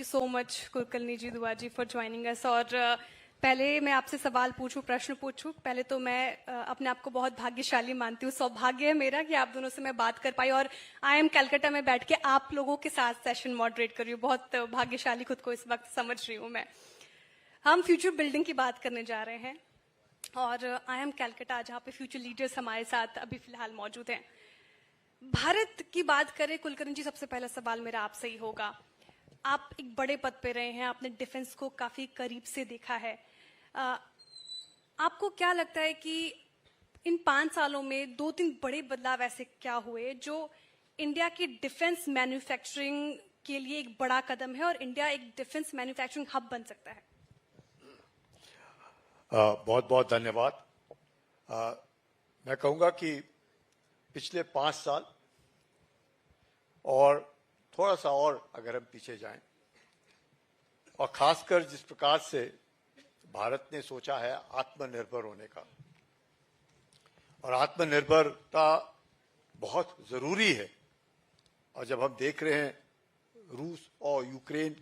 you so much, Kulkarni जी, दुआ जी, for joining us. और पहले मैं आपसे सवाल पूछूं, प्रश्न पूछूं, पहले तो मैं अपने आप को बहुत भाग्यशाली मानती हूँ. सौभाग्य है मेरा कि आप दोनों से मैं बात कर पाई और IIM कलकत्ता में बैठ के आप लोगों के साथ सेशन मॉडरेट कर रही हूँ. बहुत भाग्यशाली खुद को इस वक्त समझ रही हूँ मैं. हम फ्यूचर बिल्डिंग की बात करने जा रहे हैं और IIM कलकत्ता, जहाँ पे फ्यूचर लीडर्स हमारे साथ अभी फिलहाल मौजूद हैं. भारत की बात करें, कुलकर्णी जी, सबसे पहला सवाल मेरा आपसे ही होगा. आप एक बड़े पद पे रहे हैं, आपने डिफेंस को काफी करीब से देखा है. आपको क्या लगता है कि इन 5 सालों में 2-3 बड़े बदलाव ऐसे क्या हुए जो इंडिया की डिफेंस मैन्युफैक्चरिंग के लिए एक बड़ा कदम है और इंडिया एक डिफेंस मैन्युफैक्चरिंग हब बन सकता है? बहुत बहुत धन्यवाद. मैं कहूँगा कि पिछले 5 साल और थोड़ा सा और अगर हम पीछे जाएं, और खासकर जिस प्रकार से भारत ने सोचा है आत्मनिर्भर होने का, और आत्मनिर्भरता बहुत जरूरी है. और जब हम देख रहे हैं रूस और यूक्रेन,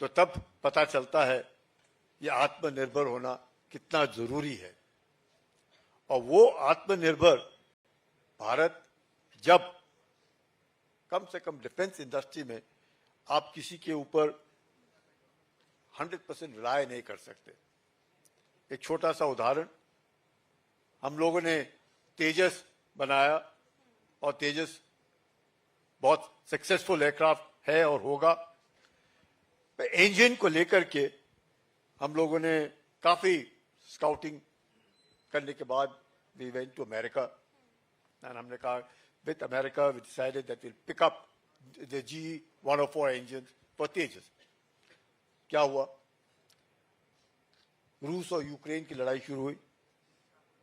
तो तब पता चलता है ये आत्मनिर्भर होना कितना जरूरी है. और वो आत्मनिर्भर भारत, जब कम से कम डिफेंस इंडस्ट्री में आप किसी के ऊपर 100% रिलाय नहीं कर सकते. एक छोटा सा उदाहरण, हम लोगों ने तेजस बनाया और तेजस बहुत सक्सेसफुल एयरक्राफ्ट है और होगा. इंजन को लेकर के हम लोगों ने काफी स्काउटिंग करने के बाद we went to America and हमने कहा with America we decided that we'll pick up the GE-104 engines for Tejas. क्या हुआ? रूस और यूक्रेन की लड़ाई शुरू हुई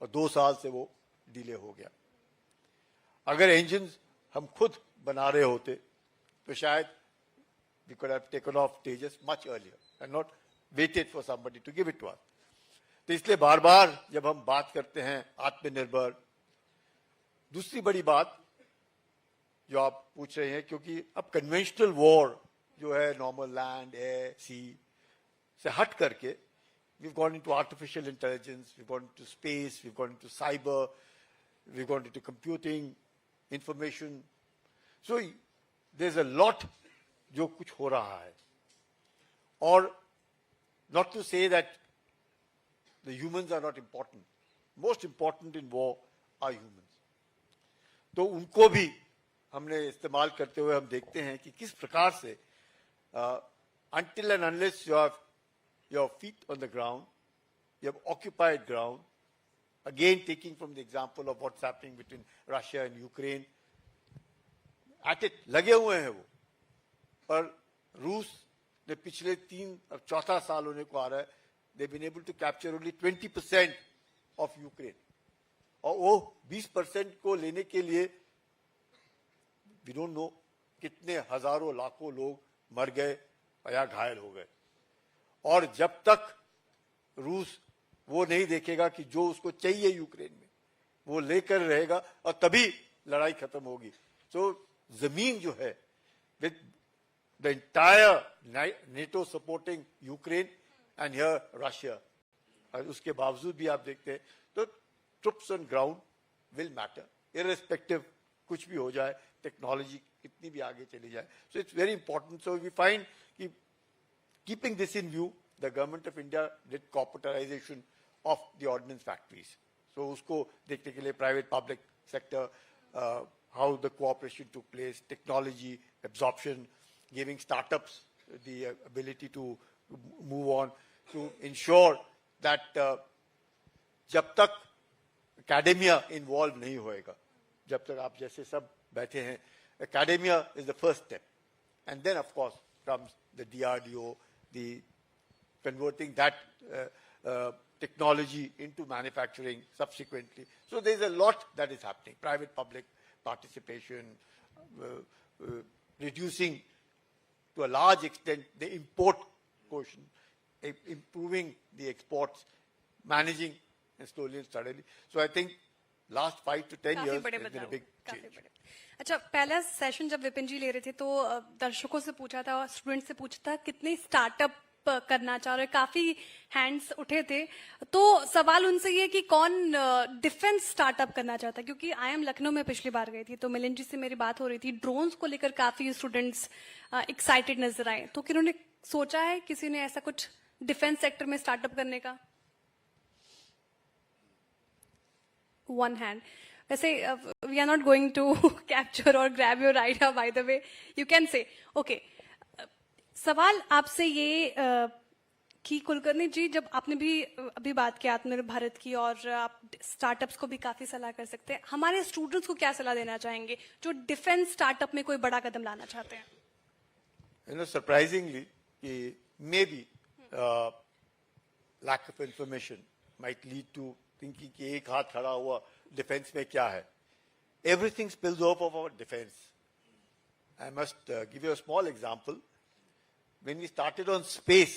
और 2 साल से वो डिले हो गया. अगर इंजन हम खुद बना रहे होते तो शायद we could have taken off Tejas much earlier and not waited for somebody to give it to us. तो इसलिए बार बार जब हम बात करते हैं आत्मनिर्भर, दूसरी बड़ी बात जो आप पूछ रहे हैं, क्योंकि अब कन्वेंशनल वॉर जो है नॉर्मल लैंड एयर सी से हट करके we've gone into artificial intelligence, we've gone into space, we've gone into cyber, we've gone into computing, information. So there's a lot जो कुछ हो रहा है. और not to say that the humans are not important. Most important in war are humans. तो उनको भी हमने इस्तेमाल करते हुए हम देखते हैं कि किस प्रकार से until and unless you have your feet on the ground, you have occupied ground, again taking from the example of what's happening between Russia and Ukraine, at it लगे हुए हैं वो. पर रूस ने पिछले 3 और 4 साल होने को आ रहा है, they've been able to capture only 20% of Ukraine. और वो 20% को लेने के लिए we don't know कितने हजारों लाखों लोग मर गए या घायल हो गए. और जब तक रूस वो नहीं देखेगा कि जो उसको चाहिए यूक्रेन में वो लेकर रहेगा और तभी लड़ाई खत्म होगी. तो जमीन जो है with the entire NATO supporting Ukraine and here Russia, और उसके बावजूद भी आप देखते हैं तो troops on ground will matter irrespective कुछ भी हो जाए, टेक्नोलॉजी कितनी भी आगे चली जाए. So it's very important. So we find कि keeping this in view, the government of India did corporatization of the ordnance factories. So usko dekhne ke liye private public sector, how the cooperation took place, technology absorption, giving startups the ability to move on, to ensure that जब तक academia involved नहीं होएगा, जब तक आप जैसे सब बैठे हैं, academia is the first step, and then of course comes the DRDO, the converting that technology into manufacturing subsequently. So there's a lot that is happening. Private public participation, reducing to a large extent the import quotient, improving the exports, managing and slowly and steadily. So I think last 5 to 10 काफी years, बड़े there's been a बदलाव, big काफी change. बड़े। अच्छा, पहला session जब विपिन जी ले रहे थे तो दर्शकों से पूछा था और स्टूडेंट से पूछा था कितने स्टार्टअप करना चाह रहे, काफी हैंड्स उठे थे। तो सवाल उनसे ये कि कौन डिफेंस स्टार्टअप करना चाहता है, क्योंकि आई एम लखनऊ में पिछली बार गई थी तो मिलिंद जी से मेरी बात हो रही थी, ड्रोन्स को लेकर काफी स्टूडेंट्स एक्साइटेड नजर आए। तो किन्होंने सोचा है किसी ने ऐसा कुछ डिफेंस सेक्टर में स्टार्टअप करने का? One hand. वैसे we are not going to capture और grab your idea, by the way you can say. Okay, सवाल आपसे ये कि कुलकर्णी जी, जब आपने भी अभी बात की आत्मनिर्भर भारत की और आप स्टार्टअप्स को भी काफी सलाह कर सकते हैं, हमारे स्टूडेंट्स को क्या सलाह देना चाहेंगे जो डिफेंस स्टार्टअप में कोई बड़ा कदम लाना चाहते हैं? You know, surprisingly, maybe lack of information might lead to thinking कि एक हाथ खड़ा हुआ डिफेंस में क्या है. Everything spills off of our defense. I must give you a small example. When we started on space,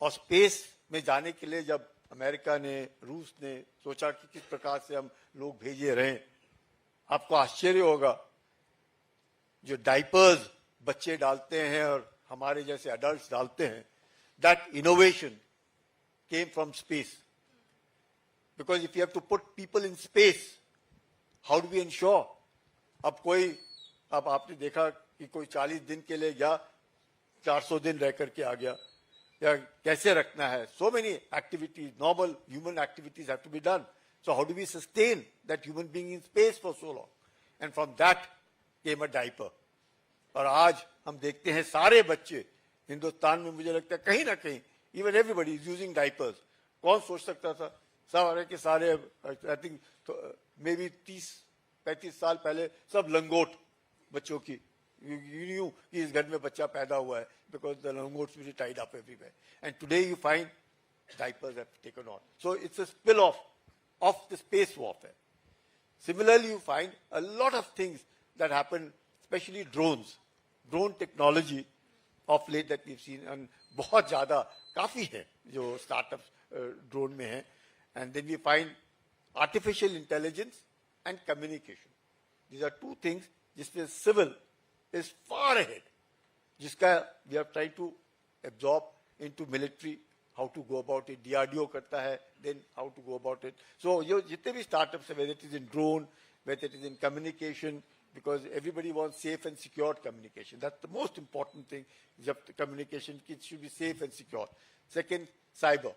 और स्पेस में जाने के लिए जब अमेरिका ने, रूस ने सोचा कि किस प्रकार से हम लोग भेजे रहें, आपको आश्चर्य होगा जो डाइपर्स बच्चे डालते हैं और हमारे जैसे अडल्ट्स डालते हैं, that innovation came from space. Because if you have to put people in space, how do we ensure? अब आपने देखा कि कोई 40 दिन के लिए गया, 400 दिन रह करके आ गया, या कैसे रखना है? So many activities, normal human activities have to be done. So how do we sustain that human being in space for so long? And from that came a diaper. और आज हम देखते हैं सारे बच्चे हिंदुस्तान में, मुझे लगता है कहीं ना कहीं, even everybody is using diapers. कौन सोच सकता था? सारे के सारे, आई थिंक मे बी 30-35 साल पहले सब लंगोट बच्चों की, you knew कि इस घर में बच्चा पैदा हुआ है, because the langots were tied up everywhere. And today you find diapers have taken on. So it's a spill off of the space warfare. Similarly, you find a lot of things that happen, especially drones, drone technology of late that we've seen, and बहुत ज़्यादा काफ़ी है जो startups drone में है. And then we find artificial intelligence and communication. These are two things जिसमें civil is far ahead, जिसका we are trying to absorb into military, how to go about it. DRDO करता है, then how to go about it. So ये जितने भी startups हैं, whether it is in drone, whether it is in communication, because everybody wants safe and secure communication. That's the most important thing. जब communication it should be safe and secure. Second, cyber.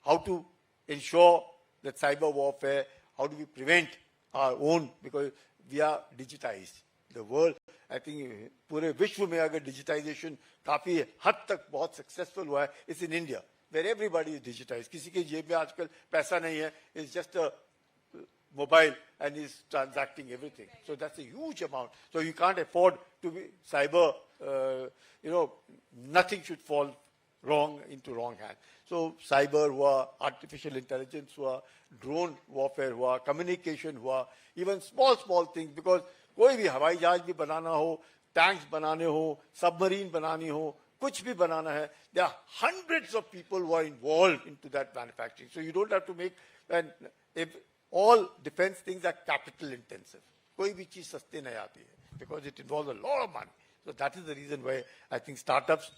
How to ensure that cyber warfare, how do we prevent our own, because we are digitized. The world, I think पूरे विश्व में अगर digitization काफी हद तक बहुत successful हुआ है, it's in India, where everybody is digitized. किसी के जेब में आजकल पैसा नहीं है, it's just a mobile and is transacting everything. So that's a huge amount. So you can't afford to be cyber, nothing should fall wrong into wrong hands. So cyber हुआ, artificial intelligence हुआ, drone warfare हुआ, communication हुआ, even small things, because कोई भी हवाई जहाज भी बनाना हो, tanks बनाने हो, submarine बनानी हो, कुछ भी बनाना है, there are hundreds of people who are involved into that manufacturing. So you don't have to make, and if all defense things are capital intensive, कोई भी चीज सस्ते नहीं आती है, because it involves a lot of money. So that is the reason why I think startups,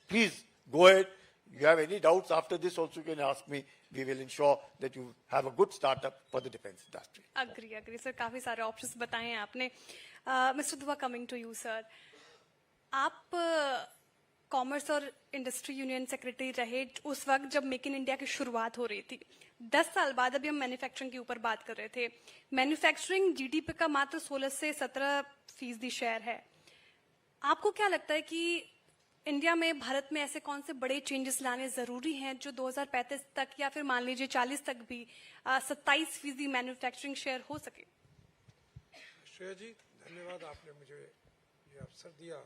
please go ahead. You have any doubts after this also, you can ask me. We will ensure that you have a good startup for the defense industry. Agree sir, काफी सारे options बताए हैं आपने. Mister दुआ, coming to you sir, आप commerce और industry union secretary रहे उस वक्त जब मेक इन इंडिया की शुरुआत हो रही थी. 10 साल बाद अभी हम मैन्युफैक्चरिंग के ऊपर बात कर रहे थे. मैन्युफैक्चरिंग जीडीपी का मात्र 16 से 17% शेयर है. आपको क्या लगता है कि इंडिया में, भारत में ऐसे कौन से बड़े चेंजेस लाने जरूरी हैं जो 2035 तक या फिर मान लीजिए 40 तक भी 27% मैन्युफैक्चरिंग शेयर हो सके? श्रेया जी, धन्यवाद, आपने मुझे ये अवसर दिया.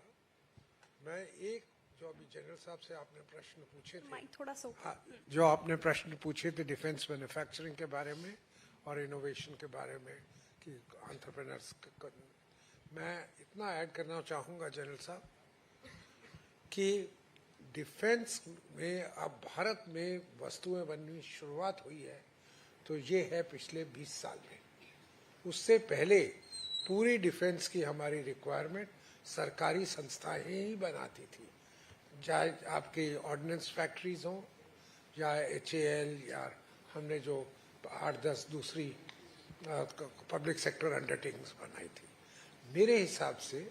मैं एक जो अभी जनरल साहब से आपने प्रश्न पूछे थे, थोड़ा सा जो आपने प्रश्न पूछे थे डिफेंस मैन्युफैक्चरिंग के बारे में और इनोवेशन के बारे में कि एंटरप्रेन्योर्स, मैं इतना ऐड करना चाहूँगा जनरल साहब कि डिफेंस में अब भारत में वस्तुएं बननी शुरुआत हुई है तो ये है पिछले 20 साल में। उससे पहले पूरी डिफेंस की हमारी रिक्वायरमेंट सरकारी संस्थाएं ही बनाती थी, चाहे आपकी ऑर्डिनेंस फैक्ट्रीज हों या HAL या हमने जो 8-10 दूसरी पब्लिक सेक्टर अंडरटेकिंग्स बनाई थी। मेरे हिसाब से,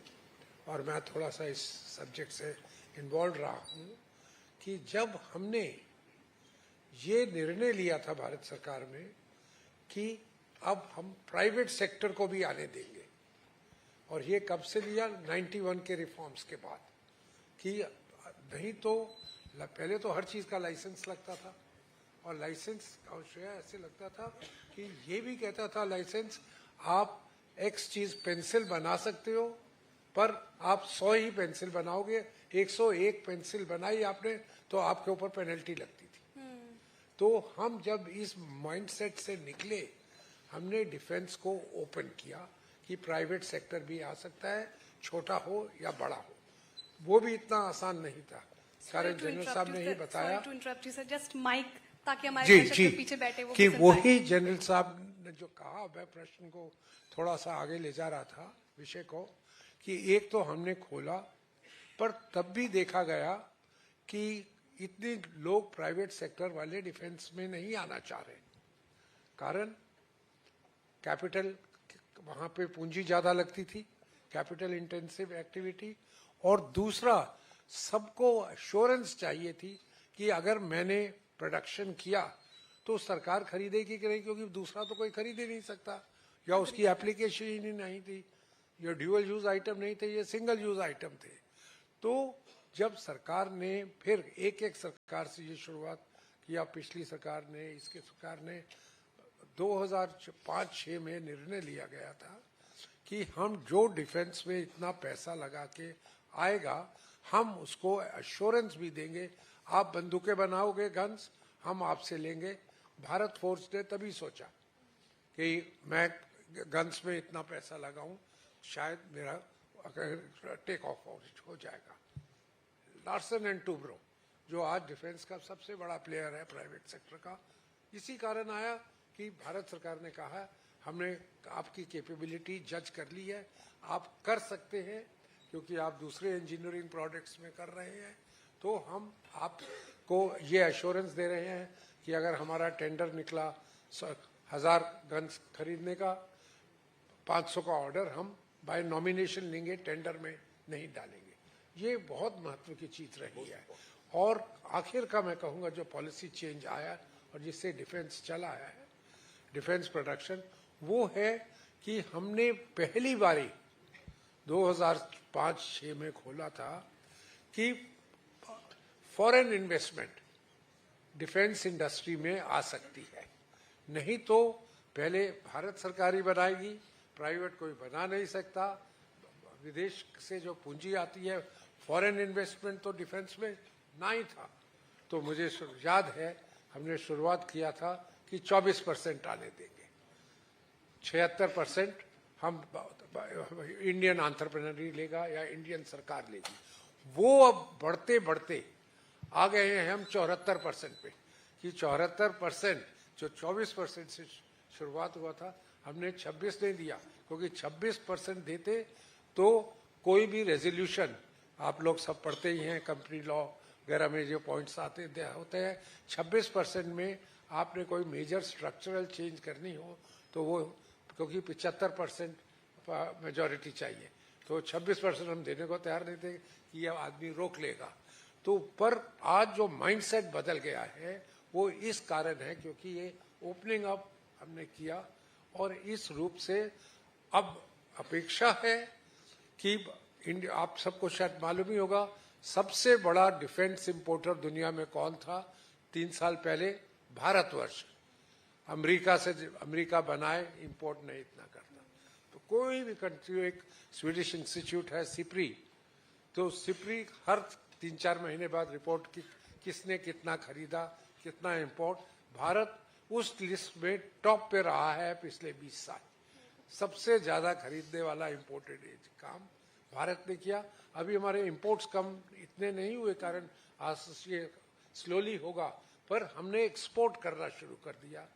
और मैं थोड़ा सा इस सब्जेक्ट से इन्वॉल्व रहा हूँ, कि जब हमने ये निर्णय लिया था भारत सरकार में कि अब हम प्राइवेट सेक्टर को भी आने देंगे, और ये कब से लिया? 91 के रिफॉर्म्स के बाद, कि नहीं तो पहले तो हर चीज का लाइसेंस लगता था, और लाइसेंस ऐसे लगता था कि ये भी कहता था लाइसेंस, आप X चीज पेंसिल बना सकते हो, पर आप 100 ही पेंसिल बनाओगे, 101 पेंसिल बनाई आपने तो आपके ऊपर पेनल्टी लगती थी। तो हम जब इस माइंडसेट से निकले, हमने डिफेंस को ओपन किया कि प्राइवेट सेक्टर भी आ सकता है, छोटा हो या बड़ा हो। वो भी इतना आसान नहीं था, कारण जनरल साहब ने ही बताया जस्ट माइक, ताकि हमारे जी दर्शक जी जो पीछे बैठे वो कि भी सुन वही जनरल साहब ने जो कहा, मैं प्रश्न को थोड़ा सा आगे ले जा रहा था विषय को, कि एक तो हमने खोला, पर तब भी देखा गया कि इतने लोग प्राइवेट सेक्टर वाले डिफेंस में नहीं आना चाह रहे, कारण कैपिटल, वहां पे पूंजी ज्यादा लगती थी, कैपिटल इंटेंसिव एक्टिविटी, और दूसरा सबको एश्योरेंस चाहिए थी कि अगर मैंने प्रोडक्शन किया तो सरकार खरीदेगी कि नहीं, क्योंकि दूसरा तो कोई खरीद ही नहीं सकता, या उसकी एप्लीकेशन ही नहीं थी, ये ड्यूअल यूज आइटम नहीं थे, ये सिंगल यूज आइटम थे। तो जब सरकार ने फिर एक एक सरकार से ये शुरुआत किया, पिछली सरकार ने, इसके सरकार ने 2005-6 में निर्णय लिया गया था कि हम जो डिफेंस में इतना पैसा लगा के आएगा, हम उसको एश्योरेंस भी देंगे, आप बंदूकें बनाओगे, गन्स हम आपसे लेंगे। भारत फोर्स ने तभी सोचा कि मैं गन्स में इतना पैसा लगाऊं, शायद मेरा टेक ऑफ हो जाएगा। लार्सन एंड टूब्रो, जो आज डिफेंस का सबसे बड़ा प्लेयर है प्राइवेट सेक्टर का, इसी कारण आया कि भारत सरकार ने कहा हमने आपकी कैपेबिलिटी जज कर ली है, आप कर सकते हैं, क्योंकि आप दूसरे इंजीनियरिंग प्रोडक्ट्स में कर रहे हैं, तो हम आपको ये एश्योरेंस दे रहे हैं कि अगर हमारा टेंडर निकला 1000 गन्स खरीदने का, 500 का ऑर्डर हम बाय नॉमिनेशन लेंगे, टेंडर में नहीं डालेंगे। ये बहुत महत्व की चीज रही है। और आखिर का मैं कहूँगा जो पॉलिसी चेंज आया और जिससे डिफेंस चला है, डिफेंस प्रोडक्शन, वो है कि हमने पहली बारी 2005-6 में खोला था कि फॉरेन इन्वेस्टमेंट डिफेंस इंडस्ट्री में आ सकती है। नहीं तो पहले भारत सरकार ही बनाएगी, प्राइवेट कोई बना नहीं सकता, विदेश से जो पूंजी आती है, फॉरेन इन्वेस्टमेंट तो डिफेंस में ना ही था। तो मुझे याद है हमने शुरुआत किया था कि 24% आने देंगे, 76% हम इंडियन एंटरप्रेन्योर लेगा या इंडियन सरकार लेगी। वो अब बढ़ते बढ़ते आ गए हैं हम 74% पे, कि 74% जो 24% से शुरुआत हुआ था, हमने 26 नहीं दिया, क्योंकि 26% देते तो कोई भी रेजोल्यूशन, आप लोग सब पढ़ते ही हैं कंपनी लॉ वगैरह में जो पॉइंट्स आते होते हैं, 26% में आपने कोई मेजर स्ट्रक्चरल चेंज करनी हो तो वो, क्योंकि 75% मेजॉरिटी चाहिए, तो 26% हम देने को तैयार नहीं थे कि यह आदमी रोक लेगा। तो पर आज जो माइंडसेट बदल गया है वो इस कारण है क्योंकि ये ओपनिंग अप हमने किया, और इस रूप से अब अपेक्षा है कि इंडिया, आप सबको शायद मालूम ही होगा, सबसे बड़ा डिफेंस इंपोर्टर दुनिया में कौन था 3 साल पहले? भारतवर्ष। अमेरिका बनाए इंपोर्ट नहीं इतना करता। तो कोई भी कंट्री, एक स्वीडिश इंस्टीट्यूट है सिप्री, तो सिप्री हर 3-4 महीने बाद रिपोर्ट की किसने कितना खरीदा, कितना इंपोर्ट, भारत उस लिस्ट में टॉप पे रहा है पिछले 20 साल। सबसे ज्यादा खरीदने वाला इंपोर्टेड काम भारत ने किया। अभी हमारे इंपोर्ट्स कम इतने नहीं हुए, कारण आज ये स्लोली होगा, पर हमने एक्सपोर्ट करना शुरू कर दिया।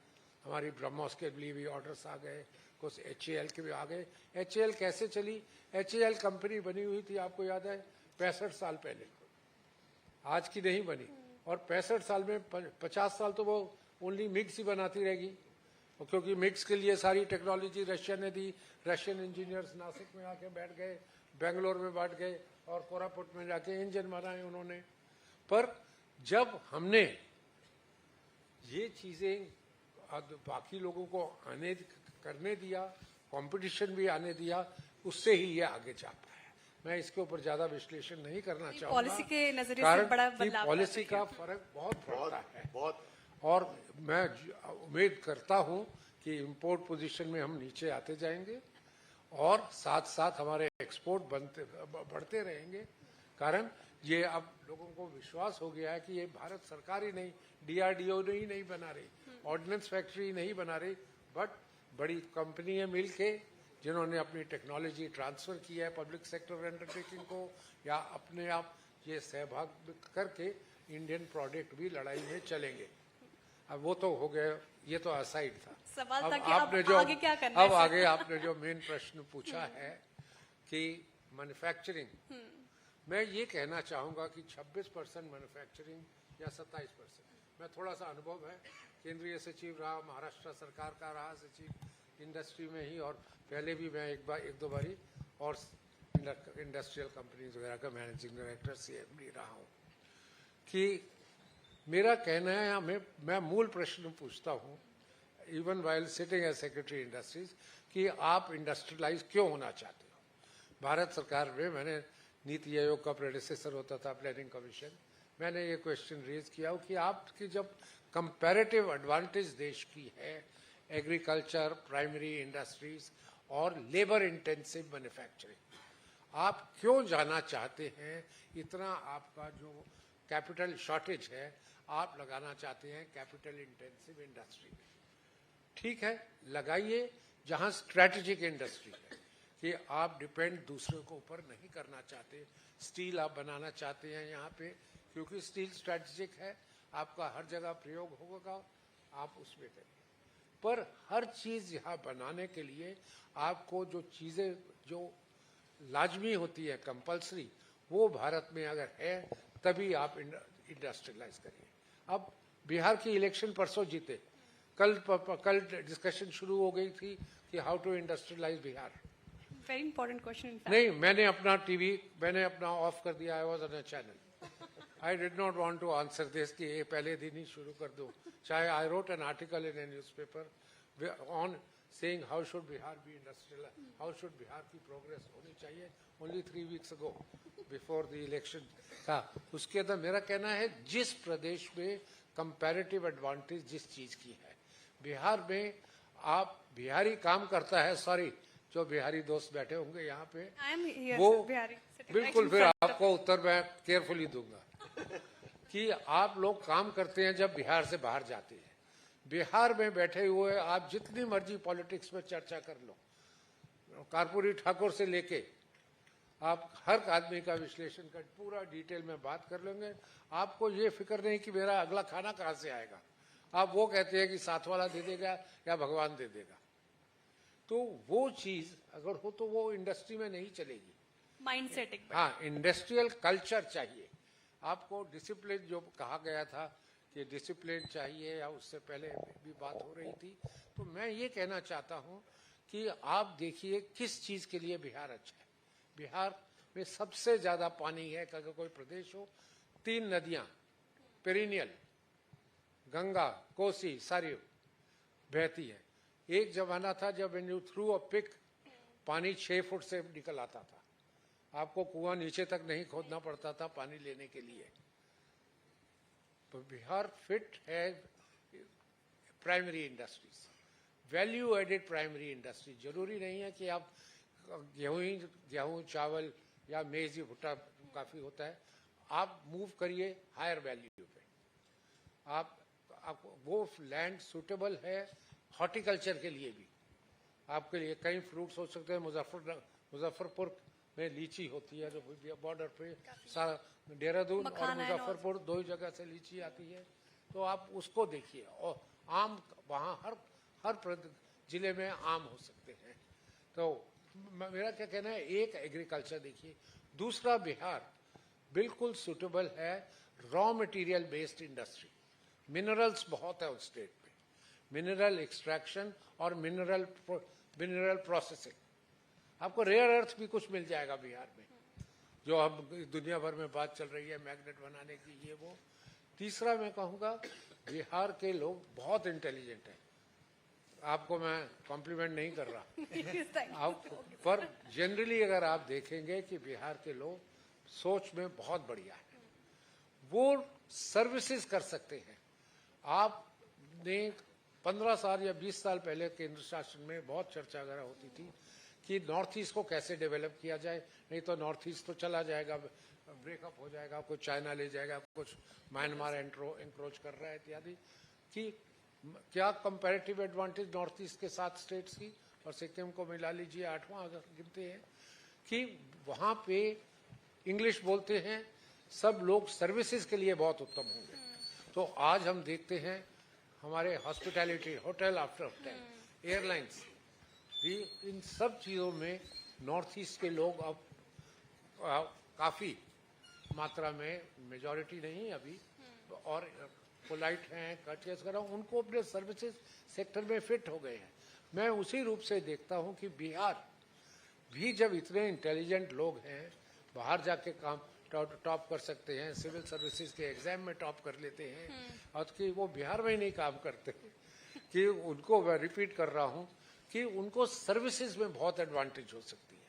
हमारी ब्रह्मोस के लिए भी ऑर्डर्स आ गए, कुछ HAL के भी आ गए। HAL कैसे चली? HAL कंपनी बनी हुई थी, आपको याद है, 65 साल पहले, आज की नहीं बनी। और 65 साल में 50 साल तो वो ओनली मिक्स ही बनाती रहेगी, क्योंकि मिक्स के लिए सारी टेक्नोलॉजी रशिया ने दी। रशियन इंजीनियर्स नासिक में आके बैठ गए, बेंगलोर में बैठ गए और कोरापुट में जाके इंजन बनाए उन्होंने। पर जब हमने ये चीजें बाकी लोगों को आने करने दिया, कंपटीशन भी आने दिया, उससे ही ये आगे जा पाया। मैं इसके ऊपर ज्यादा विश्लेषण नहीं करना चाहूंगा, पॉलिसी के नजरिए से बड़ा बदलाव पॉलिसी का फर्क बहुत पड़ता है। बहुत। और मैं उम्मीद करता हूं कि इंपोर्ट पोजीशन में हम नीचे आते जाएंगे और साथ साथ हमारे एक्सपोर्ट बढ़ते रहेंगे। कारण ये अब लोगों को विश्वास हो गया है कि ये भारत सरकार ही नहीं, DRDO ही नहीं बना रही, ऑर्डिनेंस फैक्ट्री नहीं बना रही, बट बड़ी कंपनियां मिलके जिन्होंने अपनी टेक्नोलॉजी ट्रांसफर किया है पब्लिक सेक्टर अंडरटेकिंग को, या अपने आप ये सहभाग करके इंडियन प्रोडक्ट भी लड़ाई में चलेंगे। अब वो तो हो गया, ये तो असाइड था। सवाल अब था कि आपने अब जो आगे क्या करना है? अब आगे आपने जो मेन प्रश्न पूछा है कि मैन्युफैक्चरिंग, मैं ये कहना चाहूंगा कि 26% मैन्युफैक्चरिंग या 27%। मैं थोड़ा सा अनुभव है, केंद्रीय सचिव रहा, महाराष्ट्र सरकार का रहा सचिव इंडस्ट्री में ही, और पहले भी मैं एक दो बारी और इंडस्ट्रियल कंपनीज वगैरह का मैनेजिंग डायरेक्टर CMD रहा हूँ। कि मेरा कहना है, मैं मूल प्रश्न पूछता हूँ even while sitting as secretary industries, कि आप इंडस्ट्रियलाइज क्यों होना चाहते हो। भारत सरकार में मैंने नीति आयोग का प्रेडिसेसर होता था प्लानिंग कमीशन, मैंने ये क्वेश्चन रेज किया कि आपकी जब कंपैरेटिव एडवांटेज देश की है एग्रीकल्चर, प्राइमरी इंडस्ट्रीज और लेबर इंटेंसिव मैन्युफैक्चरिंग, आप क्यों जाना चाहते हैं? इतना आपका जो कैपिटल शॉर्टेज है, आप लगाना चाहते हैं कैपिटल इंटेंसिव इंडस्ट्री में। ठीक है, लगाइए जहां स्ट्रेटेजिक इंडस्ट्री है, कि आप डिपेंड दूसरे को ऊपर नहीं करना चाहते। स्टील आप बनाना चाहते हैं यहाँ पे, क्योंकि स्टील स्ट्रेटेजिक है, आपका हर जगह प्रयोग होगा, आप उसमें करिए। पर हर चीज यहाँ बनाने के लिए आपको जो चीजें जो लाजमी होती है, कंपल्सरी, वो भारत में अगर है तभी आप इंडस्ट्रियलाइज करिए। अब बिहार की इलेक्शन परसों जीते, कल डिस्कशन शुरू हो गई थी कि how to industrialise Bihar. Very important question. नहीं, मैंने अपना ऑफ कर दिया। I was on a channel, I did not want to answer this कि ये पहले दिन ही शुरू कर दो। चाहे I wrote an article in a newspaper on saying how should Bihar be industrial, how should Bihar की प्रोग्रेस होनी चाहिए, only 3 weeks ago before the election था। उसके अंदर मेरा कहना है, जिस प्रदेश में कंपैरेटिव एडवांटेज जिस चीज की है, बिहार में आप बिहारी काम करता है, सॉरी जो बिहारी दोस्त बैठे होंगे यहाँ पे, वो बिल्कुल फिर आपको उत्तर मैं केयरफुली दूंगा कि आप लोग काम करते हैं जब बिहार से बाहर जाते हैं। बिहार में बैठे हुए आप जितनी मर्जी पॉलिटिक्स में चर्चा कर लो, कर्पूरी ठाकुर से लेके आप हर आदमी का विश्लेषण कर पूरा डिटेल में बात कर लेंगे। आपको ये फिक्र नहीं कि मेरा अगला खाना कहाँ से आएगा, आप वो कहते हैं कि साथ वाला दे देगा या भगवान दे देगा। तो वो चीज अगर हो तो वो इंडस्ट्री में नहीं चलेगी। माइंडसेट, हाँ, इंडस्ट्रियल कल्चर चाहिए आपको। डिसिप्लिन जो कहा गया था कि डिसिप्लिन चाहिए, या उससे पहले भी बात हो रही थी, तो मैं ये कहना चाहता हूँ कि आप देखिए किस चीज के लिए बिहार अच्छा है। बिहार में सबसे ज्यादा पानी है, अगर कोई प्रदेश हो, 3 नदियां पेरिनियल, गंगा, कोसी, सरयू बहती है। एक जमाना था जब when you threw a pick, पानी 6 फुट से निकल आता था, आपको कुआं नीचे तक नहीं खोदना पड़ता था पानी लेने के लिए। तो बिहार फिट है primary industries, value added primary industry. जरूरी नहीं है कि आप गेहूं चावल या मेज, भुट्टा काफी होता है, आप मूव करिए हायर वैल्यू पे। आप वो लैंड सुटेबल है हॉर्टिकल्चर के लिए भी। आपके लिए कई फ्रूट्स हो सकते हैं। मुजफ्फरपुर में लीची होती है, जो बॉर्डर पे सारा देहरादून और मुजफ्फरपुर 2 ही जगह से लीची आती है, तो आप उसको देखिए। और आम, वहाँ जिले में आम हो सकते हैं। तो मेरा क्या कहना है, एक एग्रीकल्चर देखिए, दूसरा बिहार बिल्कुल सुटेबल है raw material based industry. Minerals बहुत है उस स्टेट में, मिनरल एक्सट्रैक्शन और मिनरल प्रोसेसिंग। आपको रेयर अर्थ भी कुछ मिल जाएगा बिहार में, जो अब दुनिया भर में बात चल रही है मैग्नेट बनाने की, ये वो। तीसरा मैं कहूँगा, बिहार के लोग बहुत इंटेलिजेंट हैं। आपको मैं कॉम्प्लीमेंट नहीं कर रहा पर जनरली अगर आप देखेंगे कि बिहार के लोग सोच में बहुत बढ़िया है, वो सर्विसेज कर सकते हैं। आपने 15 साल या 20 साल पहले केंद्र शासन में बहुत चर्चा वगैरह होती थी कि नॉर्थ ईस्ट को कैसे डेवलप किया जाए, नहीं तो नॉर्थ ईस्ट तो चला जाएगा, ब्रेकअप हो जाएगा, कुछ चाइना ले जाएगा, कुछ म्यांमार एंक्रोच कर रहा है इत्यादि। कि क्या कंपैरेटिव एडवांटेज नॉर्थ ईस्ट के 7 स्टेट्स की, और सिक्किम को मिला लीजिए 8वां अगर गिनते हैं, कि वहां पे इंग्लिश बोलते हैं, सब लोग सर्विसेज के लिए बहुत उत्तम होंगे। तो आज हम देखते हैं हमारे hospitality, hotel after hotel, airlines, इन सब चीज़ों में नॉर्थ ईस्ट के लोग अब काफ़ी मात्रा में, मेजॉरिटी नहीं अभी, और पोलाइट हैं, कर्टियस कर रहा हूँ, उनको अपने सर्विसेज सेक्टर में फिट हो गए हैं। मैं उसी रूप से देखता हूँ कि बिहार भी जब इतने इंटेलिजेंट लोग हैं, बाहर जाके काम टॉप कर सकते हैं, सिविल सर्विसेज के एग्जाम में टॉप कर लेते हैं, और कि वो बिहार में ही नहीं काम करते, कि उनको मैं रिपीट कर रहा हूँ कि उनको सर्विसेज में बहुत एडवांटेज हो सकती है।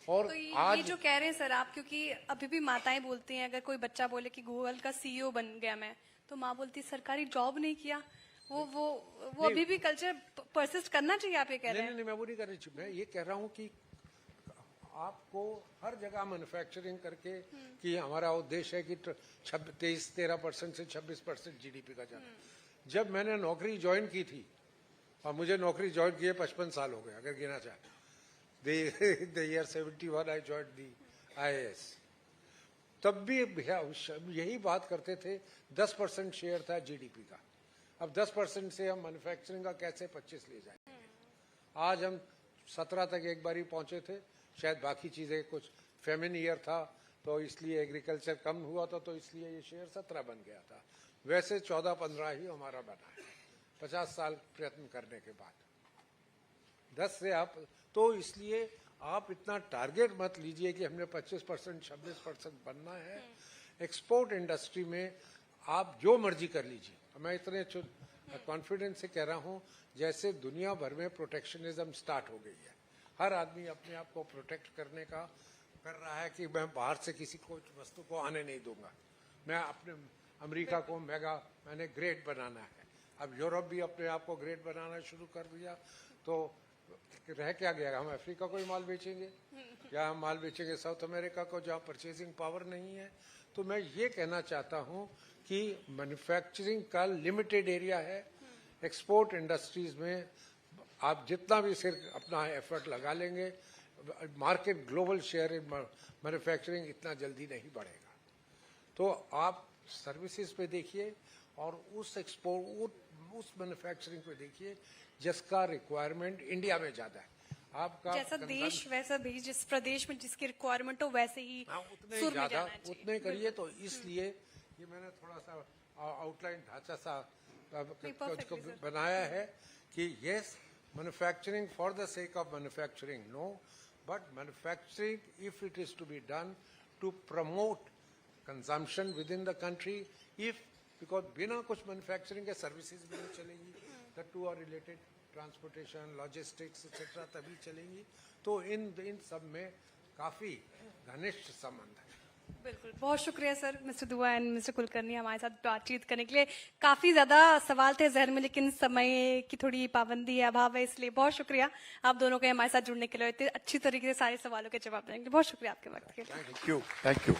और तो आज ये जो कह रहे हैं सर आप, क्योंकि अभी भी माताएं बोलती हैं, अगर कोई बच्चा बोले कि गूगल का सीईओ बन गया मैं, तो माँ बोलती सरकारी जॉब नहीं किया, वो अभी भी कल्चर परसिस्ट करना चाहिए, आप ये कह रहे हैं? नहीं, मैं वो नहीं कर रही थी। मैं ये कह रहा हूँ कि आपको हर जगह मैन्युफैक्चरिंग करके, कि हमारा उद्देश्य है कि 13% से 26% जीडीपी का जाना। जब मैंने नौकरी ज्वाइन की थी, और मुझे नौकरी ज्वाइन किए 55 साल हो गए अगर गिना चाहे, the year 71 I join the IAS, तब भी यही बात करते थे, 10% शेयर था जीडीपी का। अब 10% से हम मैन्युफैक्चरिंग का कैसे 25 ले जाए? आज हम 17 तक एक बार ही पहुंचे थे, शायद बाकी चीजें, कुछ फेमिन ईयर था तो इसलिए एग्रीकल्चर कम हुआ था, तो इसलिए ये शेयर 17 बन गया था। वैसे 14-15 ही हमारा बना है 50 साल प्रयत्न करने के बाद। 10 से आप, तो इसलिए आप इतना टारगेट मत लीजिए कि हमने 25%, 26% बनना है। एक्सपोर्ट इंडस्ट्री में आप जो मर्जी कर लीजिए। मैं इतने कॉन्फिडेंस से कह रहा हूँ, जैसे दुनिया भर में प्रोटेक्शनिज्म स्टार्ट हो गई है, हर आदमी अपने आप को प्रोटेक्ट करने का कर रहा है कि मैं बाहर से किसी को वस्तु को आने नहीं दूंगा, मैं अपने अमेरिका को मैंने ग्रेट बनाना है। अब यूरोप भी अपने आप को ग्रेट बनाना शुरू कर दिया, तो रह क्या गया? हम अफ्रीका को ही माल बेचेंगे, या हम माल बेचेंगे साउथ अमेरिका को, जहाँ परचेजिंग पावर नहीं है। तो मैं ये कहना चाहता हूँ कि मैन्युफैक्चरिंग का लिमिटेड एरिया है। एक्सपोर्ट इंडस्ट्रीज में आप जितना भी सिर्फ अपना एफर्ट लगा लेंगे, market global share in manufacturing इतना जल्दी नहीं बढ़ेगा। तो आप सर्विसेज पे देखिए, और उस मैन्युफैक्चरिंग पे देखिए जिसका रिक्वायरमेंट इंडिया में ज्यादा है। आपका जैसा देश वैसा भी, जिस प्रदेश में जिसकी रिक्वायरमेंट हो वैसे ही उतने ज्यादा उतने करिए। तो इसलिए ये मैंने थोड़ा सा आउटलाइन ढांचा सा बनाया है कि yes, manufacturing for the sake of manufacturing no, but manufacturing if it is to be done to promote consumption within the country, if because बिना कुछ मैन्युफैक्चरिंग के सर्विसेज भी नहीं चलेगी, the two are related, transportation, logistics etcetera तभी चलेंगी। तो इन सब में काफी घनिष्ठ संबंध है। बिल्कुल, बहुत शुक्रिया सर, मिस्टर दुआ एंड मिस्टर कुलकर्णी, हमारे साथ बातचीत करने के लिए। काफी ज्यादा सवाल थे जहन में, लेकिन समय की थोड़ी पाबंदी है, अभाव है, इसलिए बहुत शुक्रिया आप दोनों के हमारे साथ जुड़ने के लिए, इतने अच्छी तरीके से सारे सवालों के जवाब देने के लिए। बहुत शुक्रिया आपके वक्त के लिए। Thank you.